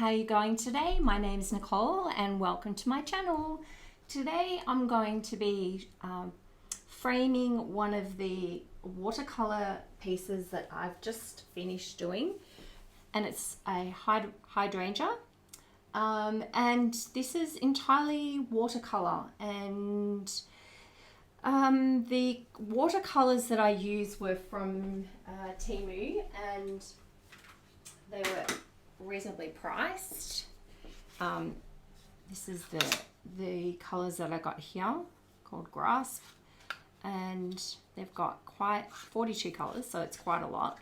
how are you going today? My name is Nicole and welcome to my channel. Today I'm going to be framing one of the watercolor pieces that I've just finished doing, and it's a hydrangea, and this is entirely watercolor, and the watercolors that I used were from Temu, and they were reasonably priced. This is the colors that I got here, called Grasp, and they've got quite 42 colors, so it's quite a lot.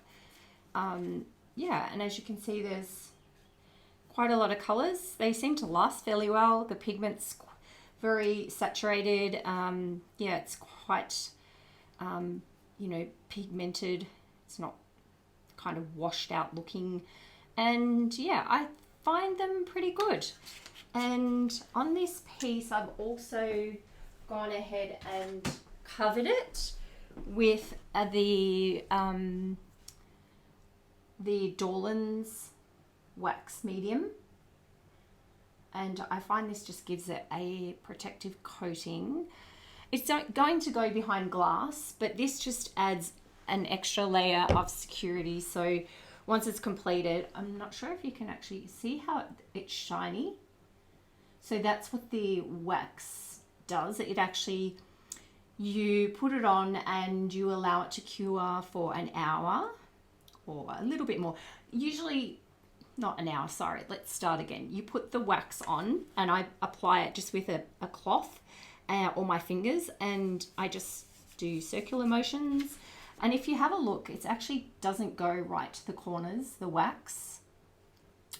Yeah, and as you can see, there's quite a lot of colors. They seem to last fairly well. The pigment's very saturated. Yeah, it's quite you know, pigmented. It's not kind of washed out looking, and yeah, I find them pretty good. And on this piece I've also gone ahead and covered it with the Dorland's wax medium, and I find this just gives it a protective coating. It's not going to go behind glass, but this just adds an extra layer of security. So once it's completed, I'm not sure if you can actually see how it's shiny. So that's what the wax does. It actually, you put it on and you allow it to cure for an hour or a little bit more. Usually not an hour, sorry, let's start again. You put the wax on and I apply it just with a cloth or my fingers, and I just do circular motions. And if you have a look, it actually doesn't go right to the corners, the wax.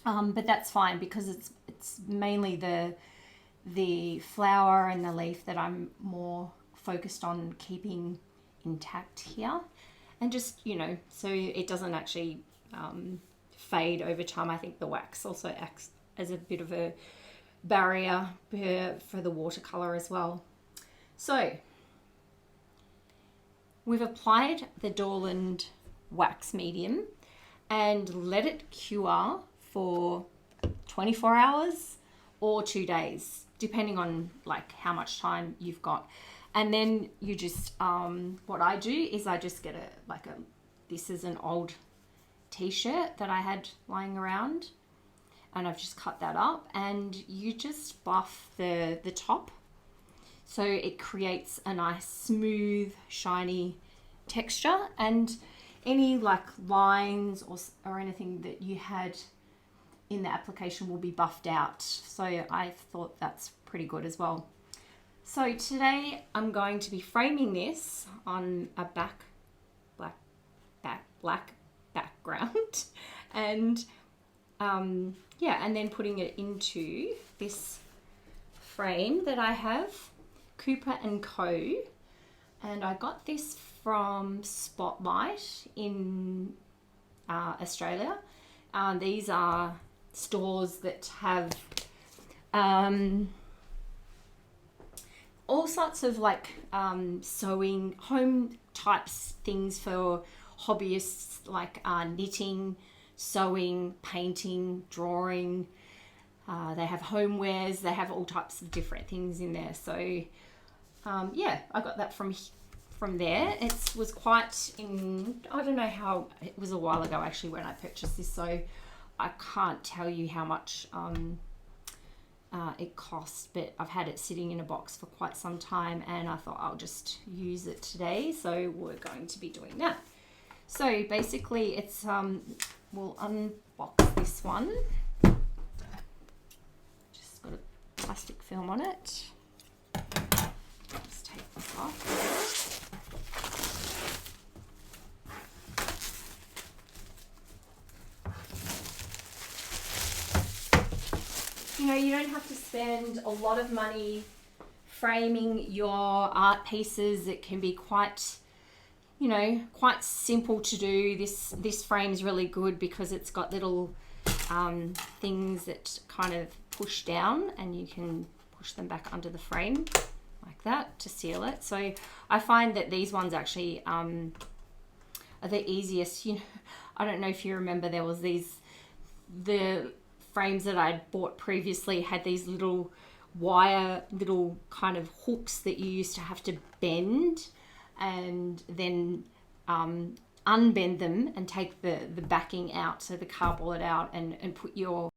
But that's fine because it's mainly the flower and the leaf that I'm more focused on keeping intact here. And just, you know, so it doesn't actually fade over time. I think the wax also acts as a bit of a barrier for the watercolor as well. So we've applied the Dorland wax medium and let it cure for 24 hours or 2 days, depending on like how much time you've got. And then you just, what I do is I just get this is an old t-shirt that I had lying around, and I've just cut that up, and you just buff the top. So it creates a nice, smooth, shiny texture, and any like lines or anything that you had in the application will be buffed out. So I thought that's pretty good as well. So today I'm going to be framing this on a black background, and yeah, and then putting it into this frame that I have, Cooper & Co. And I got this from Spotlight in Australia. These are stores that have all sorts of like sewing, home types things for hobbyists, like knitting, sewing, painting, drawing. They have homewares, they have all types of different things in there. So yeah, I got that from there. It was quite I don't know how, it was a while ago actually when I purchased this, so I can't tell you how much it cost, but I've had it sitting in a box for quite some time, and I thought I'll just use it today, so we're going to be doing that. So basically it's we'll unbox this one. Just got a plastic film on it. Let's take this off. You know, you don't have to spend a lot of money framing your art pieces. It can be quite, you know, quite simple to do. This frame is really good because it's got little things that kind of push down, and you can push them back under the frame like that to seal it. So I find that these ones actually are the easiest. You know, I don't know if you remember, there was the frames that I'd bought previously had these little wire, little kind of hooks that you used to have to bend and then unbend them and take the backing out, so the cardboard out, and put your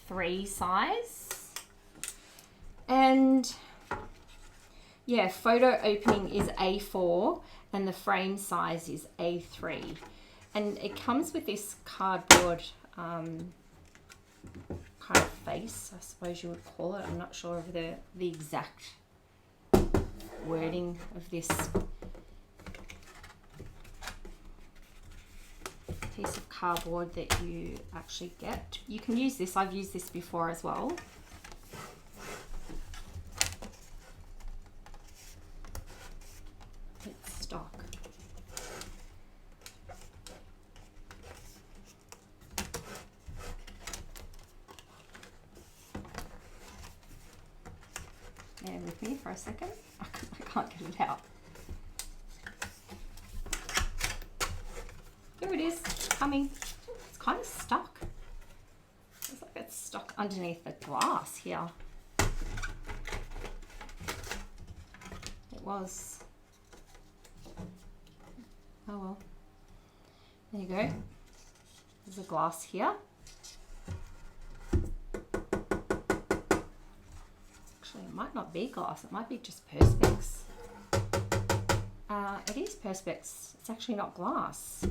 A3 size. And yeah, photo opening is A4 and the frame size is A3. And it comes with this cardboard kind of face, I suppose you would call it. I'm not sure of the exact wording of this piece of cardboard that you actually get. You can use this. I've used this before as well. It's stock. Bear with me for a second. I can't get it out. Here it is, coming. It's kind of stuck. Looks like it's stuck underneath the glass here. It was. Oh well. There you go. There's a glass here. Actually, it might not be glass. It might be just Perspex. It is Perspex. It's actually not glass,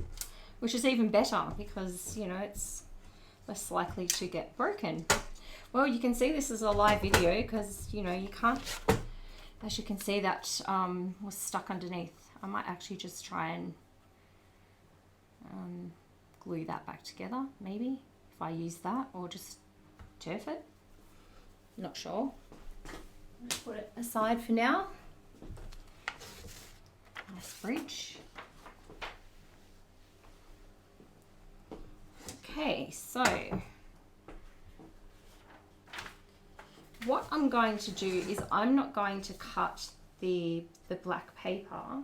which is even better because, you know, it's less likely to get broken. Well, you can see this is a live video because, you know, you can't, as you can see, that was stuck underneath. I might actually just try and glue that back together, maybe, if I use that, or just turf it. Not sure. I'll put it aside for now. Nice bridge. Okay, so what I'm going to do is I'm not going to cut the black paper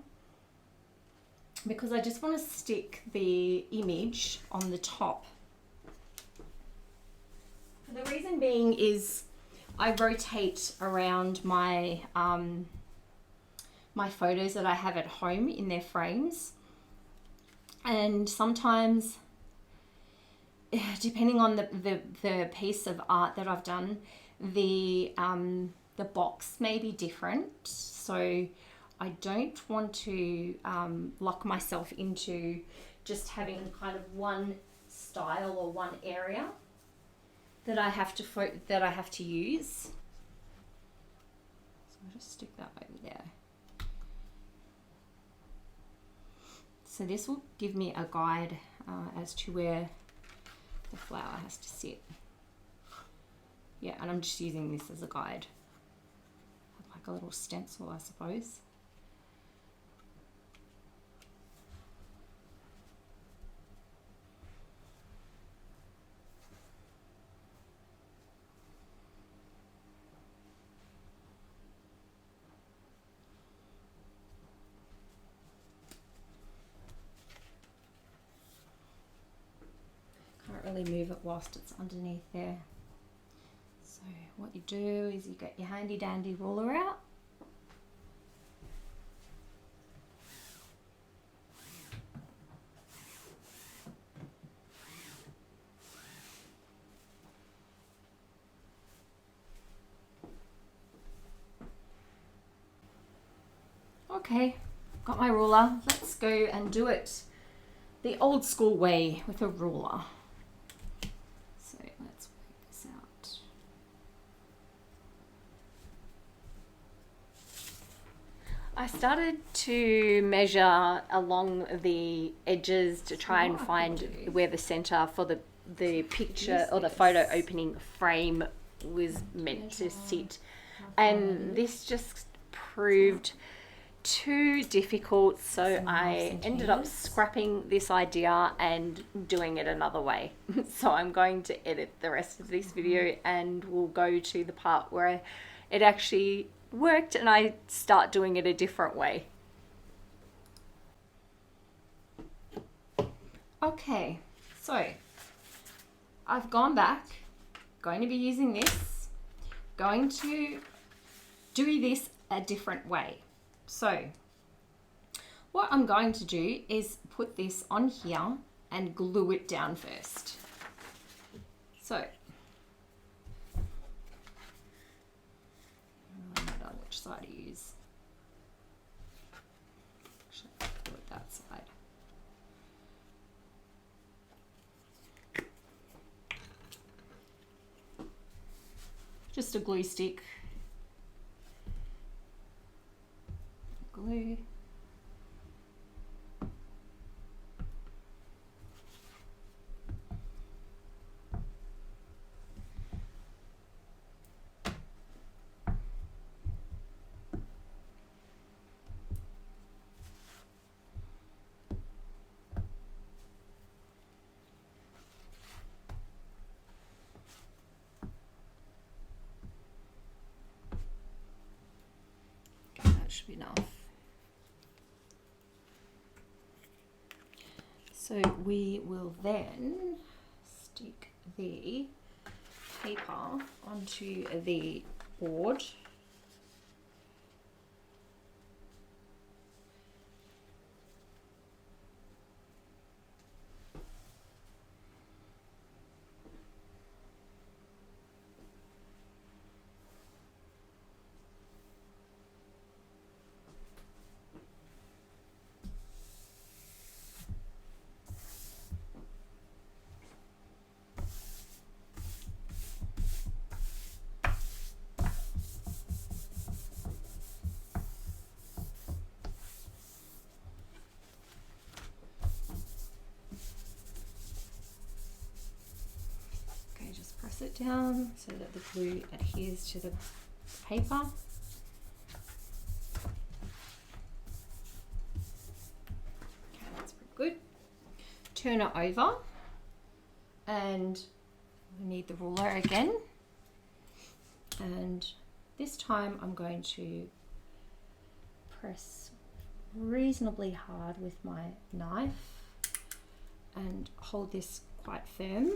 because I just want to stick the image on the top. The reason being is I rotate around my my photos that I have at home in their frames, and sometimes, depending on the piece of art that I've done, the box may be different. So I don't want to lock myself into just having kind of one style or one area that I have to use. So I'll just stick that over there. So this will give me a guide as to where the flower has to sit. Yeah, and I'm just using this as a guide, like a little stencil, I suppose. Can't really move it whilst it's underneath there. So what you do is you get your handy dandy ruler out. Okay, got my ruler. Let's go and do it the old school way with a ruler. So let's work this out. I started to measure along the edges to try and find where the center for the picture or the photo opening frame was meant to sit, and this just proved too difficult, so I ended up scrapping this idea and doing it another way. So I'm going to edit the rest of this video and we'll go to the part where it actually worked and I start doing it a different way. Okay, so I've gone back, going to be using this, going to do this a different way. So what I'm going to do is put this on here and glue it down first. So I don't know which side to use. Actually, I'll do it that side. Just a glue stick. Glue. Okay, that should be enough. So we will then stick the paper onto the board. Press it down so that the glue adheres to the paper. Okay, that's pretty good. Turn it over and we need the ruler again. And this time I'm going to press reasonably hard with my knife and hold this quite firm.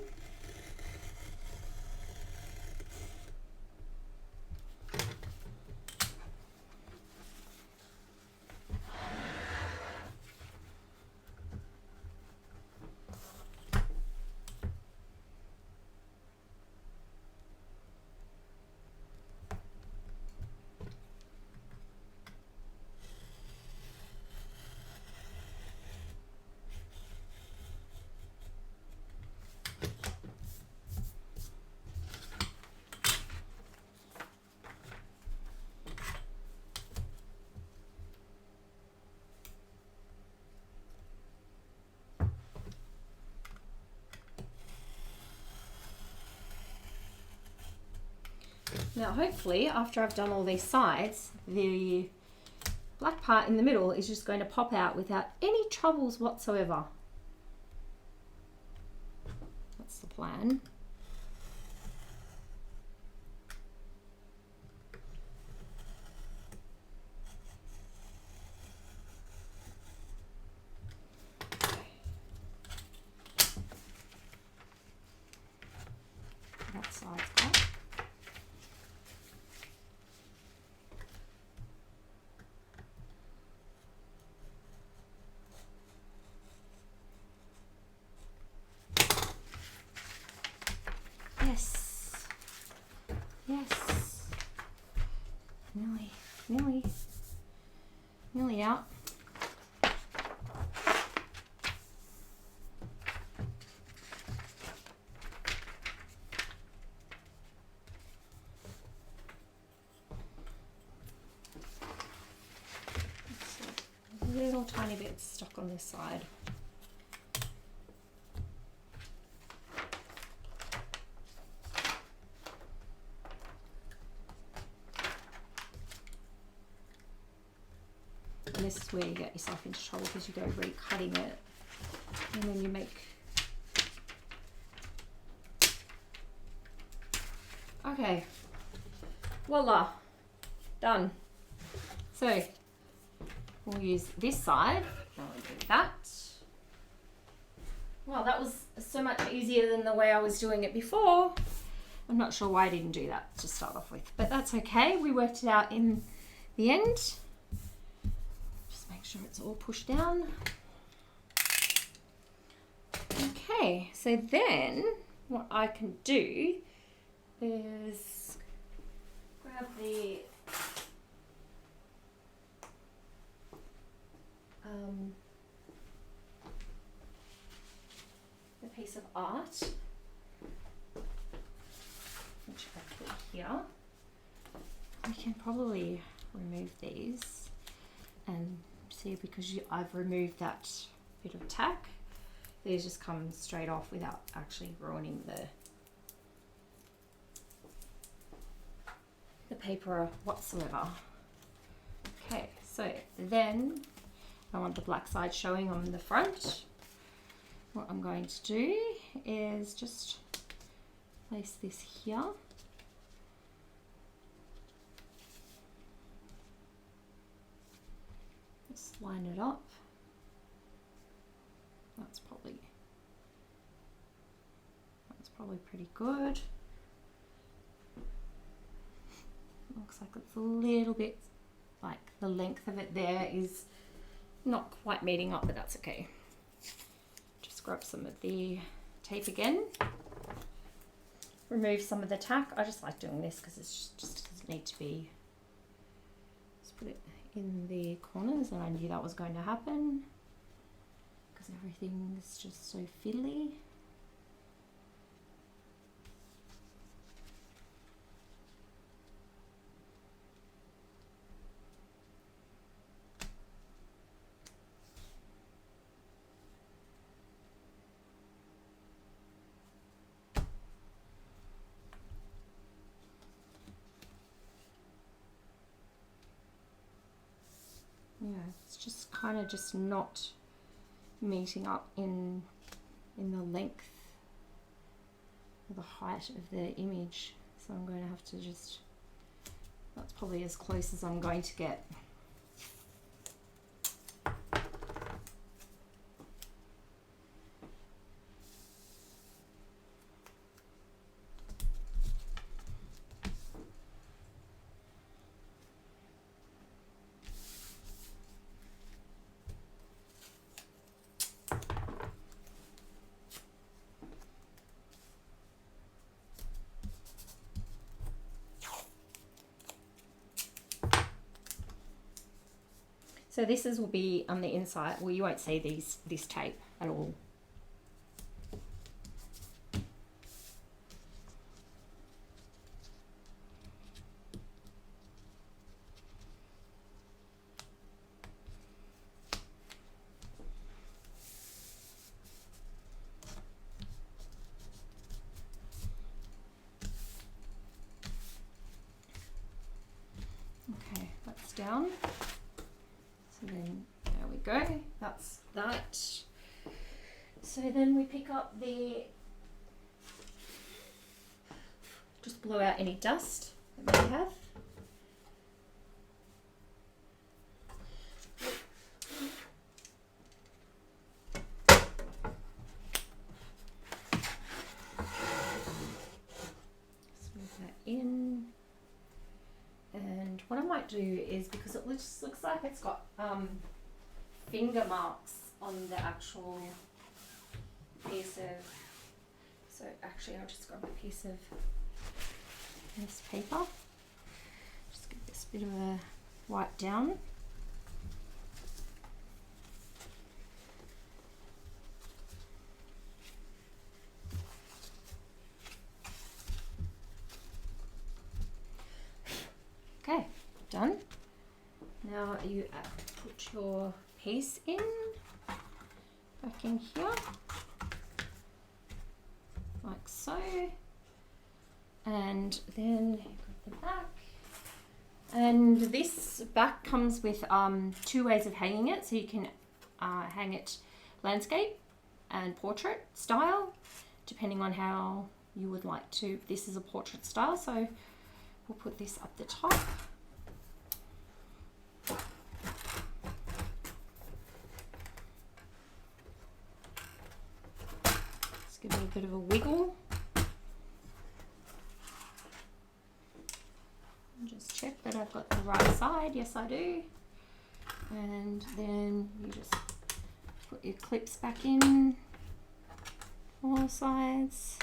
Now hopefully after I've done all these sides, the black part in the middle is just going to pop out without any troubles whatsoever. That's the plan. That side's gone. Yes. Yes. Nearly out. tiny bit stuck on this side. And this is where you get yourself into trouble because you go recutting it and then you make... Okay, voila, done. So we'll use this side. I'll do that. Well, that was so much easier than the way I was doing it before. I'm not sure why I didn't do that to start off with, but that's okay. We worked it out in the end. Just make sure it's all pushed down. Okay, so then what I can do is grab the piece of art, which I put here. We can probably remove these and see, because I've removed that bit of tack. These just come straight off without actually ruining the paper whatsoever. Okay, so then I want the black side showing on the front. What I'm going to do is just place this here. Just line it up. That's probably pretty good. Looks like it's a little bit, like the length of it there is not quite meeting up, but that's okay. Just grab some of the tape again. Remove some of the tack. I just like doing this because it just doesn't need to be. Just put it in the corners, and I knew that was going to happen because everything is just so fiddly. Yeah, it's just kind of just not meeting up in the length or the height of the image. So I'm going to have to just, that's probably as close as I'm going to get. So this will be on the inside. Well, you won't see this tape at all. Okay, that's down. So then there we go, that's that. So then we pick up the, just blow out any dust that we have. Smooth that in. And what I might do is, because it looks like it's got finger marks on the actual piece of, so actually I'll just grab a piece of this paper, just give this bit of a wipe down. Okay, done. Now you put your piece in, back in here, like so. And then got the back. And this back comes with 2 ways of hanging it. So you can hang it landscape and portrait style, depending on how you would like to. This is a portrait style, so we'll put this up the top. Just give it a bit of a wiggle. Just check that I've got the right side. Yes, I do. And then you just put your clips back in all sides.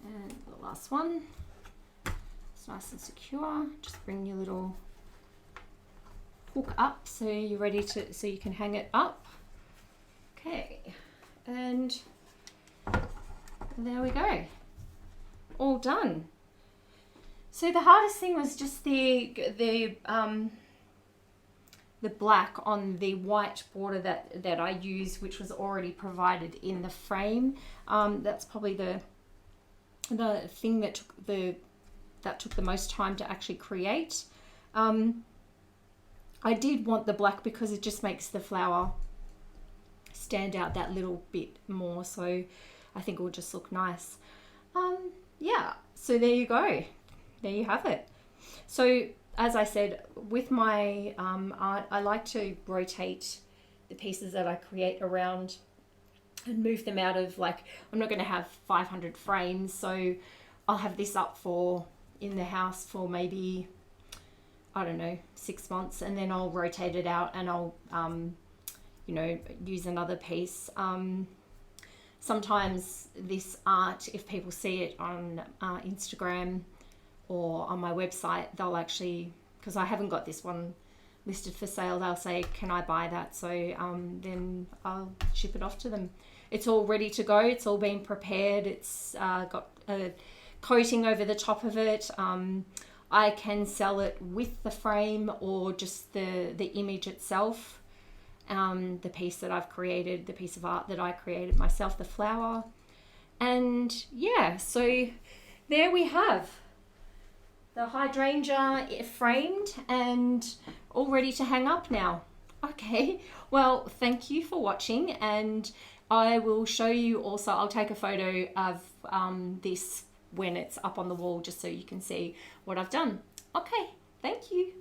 And the last one. It's nice and secure. Just bring your little hook up so you're ready to, so you can hang it up. Okay, and there we go, all done. So the hardest thing was just the black on the white border that I used, which was already provided in the frame. That's probably the thing that took the most time to actually create. I did want the black because it just makes the flower stand out that little bit more, so I think it will just look nice. Yeah, so there you go. There you have it. So as I said, with my art, I like to rotate the pieces that I create around and move them out of, like, I'm not going to have 500 frames, so I'll have this up for in the house for maybe, I don't know, 6 months, and then I'll rotate it out and I'll, you know, use another piece. Sometimes this art, if people see it on Instagram or on my website, they'll actually, because I haven't got this one listed for sale, they'll say, can I buy that? So then I'll ship it off to them. It's all ready to go. It's all been prepared. It's got a coating over the top of it. I can sell it with the frame or just the image itself, the piece that I've created, the piece of art that I created myself, the flower. And yeah, so there we have the hydrangea framed and all ready to hang up now. Okay, well, thank you for watching, and I will show you also, I'll take a photo of this when it's up on the wall just so you can see what I've done. Okay, thank you.